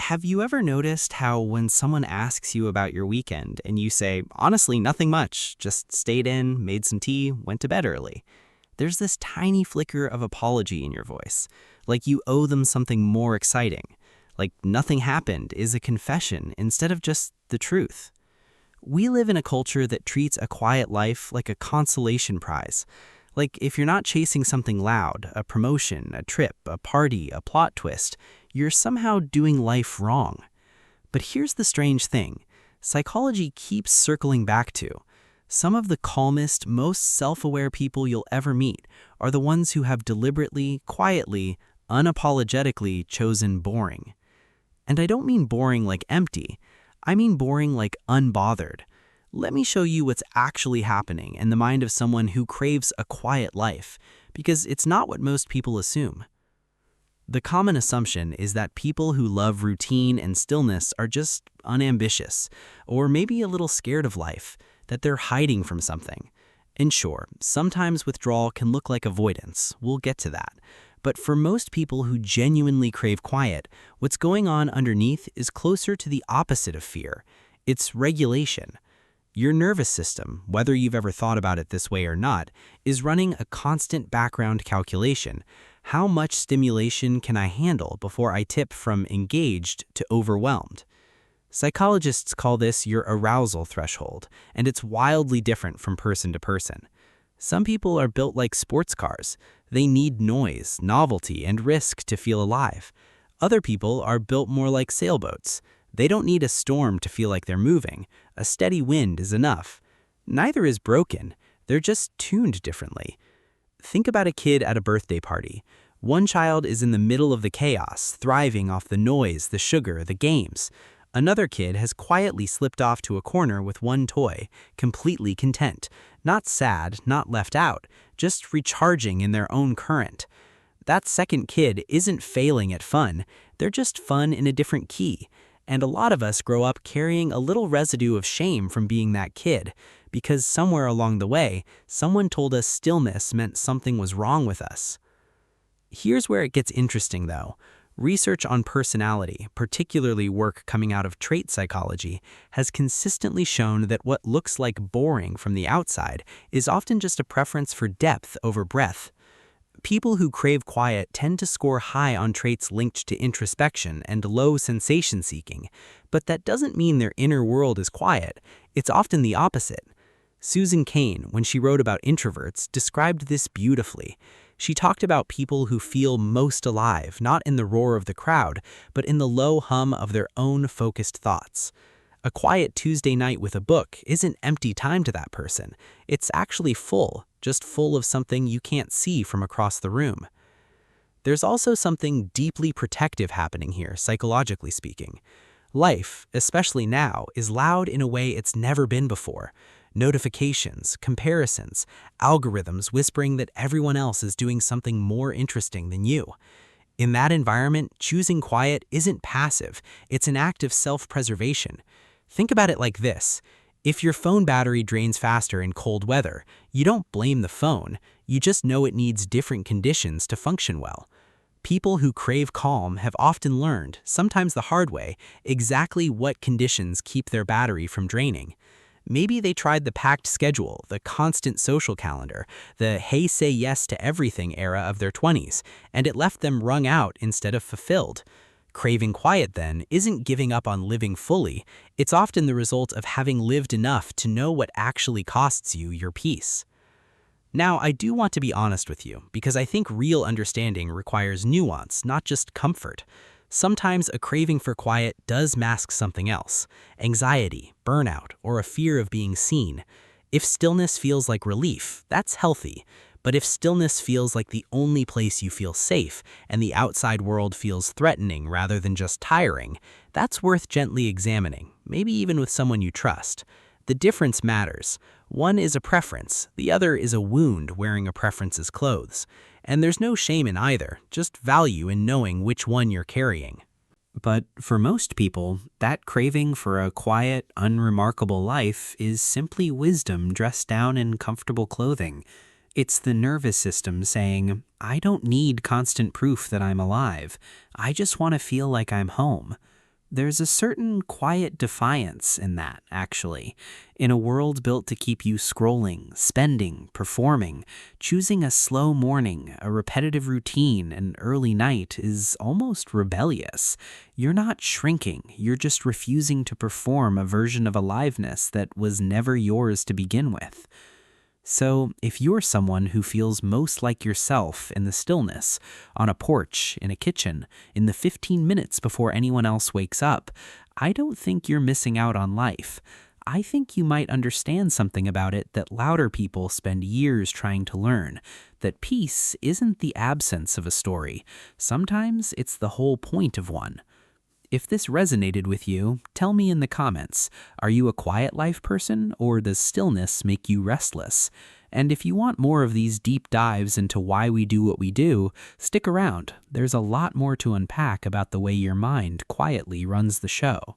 Have you ever noticed how when someone asks you about your weekend and you say, honestly, nothing much, just stayed in, made some tea, went to bed early, there's this tiny flicker of apology in your voice, like you owe them something more exciting, like nothing happened is a confession instead of just the truth. We live in a culture that treats a quiet life like a consolation prize. Like if you're not chasing something loud, a promotion, a trip, a party, a plot twist, you're somehow doing life wrong. But here's the strange thing. Psychology keeps circling back to. Some of the calmest, most self-aware people you'll ever meet are the ones who have deliberately, quietly, unapologetically chosen boring. And I don't mean boring like empty. I mean boring like unbothered. Let me show you what's actually happening in the mind of someone who craves a quiet life, because it's not what most people assume. The common assumption is that people who love routine and stillness are just unambitious, or maybe a little scared of life, that they're hiding from something. And sure, sometimes withdrawal can look like avoidance. We'll get to that. But for most people who genuinely crave quiet, what's going on underneath is closer to the opposite of fear. It's regulation. Your nervous system, whether you've ever thought about it this way or not, is running a constant background calculation. How much stimulation can I handle before I tip from engaged to overwhelmed? Psychologists call this your arousal threshold, and it's wildly different from person to person. Some people are built like sports cars. They need noise, novelty, and risk to feel alive. Other people are built more like sailboats. They don't need a storm to feel like they're moving. A steady wind is enough. Neither is broken. They're just tuned differently. Think about a kid at a birthday party. One child is in the middle of the chaos, thriving off the noise, the sugar, the games. Another kid has quietly slipped off to a corner with one toy, completely content. Not sad, not left out, just recharging in their own current. That second kid isn't failing at fun. They're just fun in a different key. And a lot of us grow up carrying a little residue of shame from being that kid, because somewhere along the way, someone told us stillness meant something was wrong with us. Here's where it gets interesting, though. Research on personality, particularly work coming out of trait psychology, has consistently shown that what looks like boring from the outside is often just a preference for depth over breadth. People who crave quiet tend to score high on traits linked to introspection and low sensation seeking, but that doesn't mean their inner world is quiet. It's often the opposite. Susan Cain, when she wrote about introverts, described this beautifully. She talked about people who feel most alive, not in the roar of the crowd, but in the low hum of their own focused thoughts. A quiet Tuesday night with a book isn't empty time to that person. It's actually full, just full of something you can't see from across the room. There's also something deeply protective happening here, psychologically speaking. Life, especially now, is loud in a way it's never been before. Notifications, comparisons, algorithms whispering that everyone else is doing something more interesting than you. In that environment, choosing quiet isn't passive, it's an act of self-preservation. Think about it like this. If your phone battery drains faster in cold weather, you don't blame the phone, you just know it needs different conditions to function well. People who crave calm have often learned, sometimes the hard way, exactly what conditions keep their battery from draining. Maybe they tried the packed schedule, the constant social calendar, the hey say yes to everything era of their 20s, and it left them wrung out instead of fulfilled. Craving quiet, then, isn't giving up on living fully. It's often the result of having lived enough to know what actually costs you your peace. Now, I do want to be honest with you, because I think real understanding requires nuance, not just comfort. Sometimes a craving for quiet does mask something else: anxiety, burnout, or a fear of being seen. If stillness feels like relief, that's healthy. But if stillness feels like the only place you feel safe, and the outside world feels threatening rather than just tiring, that's worth gently examining, maybe even with someone you trust. The difference matters. One is a preference, the other is a wound wearing a preference's clothes. And there's no shame in either, just value in knowing which one you're carrying. But for most people, that craving for a quiet, unremarkable life is simply wisdom dressed down in comfortable clothing. It's the nervous system saying, I don't need constant proof that I'm alive. I just want to feel like I'm home. There's a certain quiet defiance in that, actually. In a world built to keep you scrolling, spending, performing, choosing a slow morning, a repetitive routine, an early night is almost rebellious. You're not shrinking, you're just refusing to perform a version of aliveness that was never yours to begin with. So, if you're someone who feels most like yourself in the stillness, on a porch, in a kitchen, in the 15 minutes before anyone else wakes up, I don't think you're missing out on life. I think you might understand something about it that louder people spend years trying to learn, that peace isn't the absence of a story. Sometimes it's the whole point of one. If this resonated with you, tell me in the comments. Are you a quiet life person, or does stillness make you restless? And if you want more of these deep dives into why we do what we do, stick around. There's a lot more to unpack about the way your mind quietly runs the show.